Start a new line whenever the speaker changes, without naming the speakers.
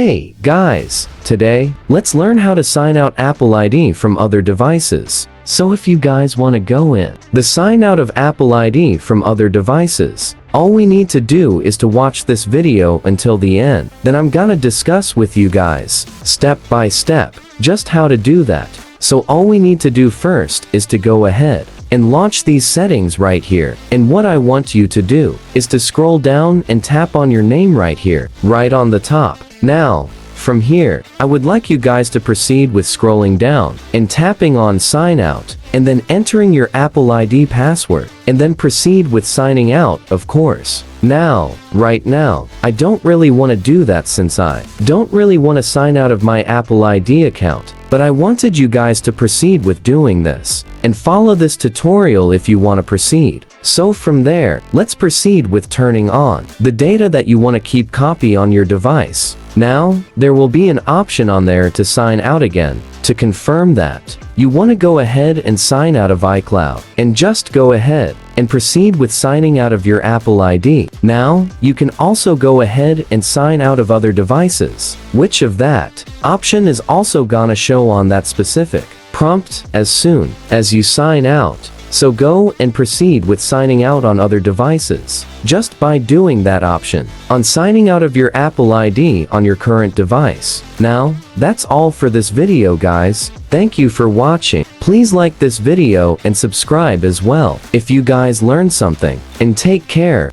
Hey, guys! Today, let's learn how to sign out Apple ID from other devices. So if you guys want to go in the sign out of Apple ID from other devices, all we need to do is to watch this video until the end. Then I'm gonna discuss with you guys, step by step, just how to do that. So all we need to do first is to go ahead and launch these settings right here. And what I want you to do is to scroll down and tap on your name right here, right on the top. Now, from here, I would like you guys to proceed with scrolling down and tapping on sign out, and then entering your Apple ID password, and then proceed with signing out, of course. Now, right now, I don't really want to do that since I don't really want to sign out of my Apple ID account, but I wanted you guys to proceed with doing this, and follow this tutorial if you want to proceed. So from there, let's proceed with turning on the data that you want to keep copy on your device. Now, there will be an option on there to sign out again. To confirm that, you want to go ahead and sign out of iCloud, and just go ahead and proceed with signing out of your Apple ID. Now, you can also go ahead and sign out of other devices. Which of that option is also gonna show on that specific prompt as soon as you sign out. So go and proceed with signing out on other devices, just by doing that option, on signing out of your Apple ID on your current device. Now, that's all for this video, guys. Thank you for watching. Please like this video and subscribe as well if you guys learned something, and take care.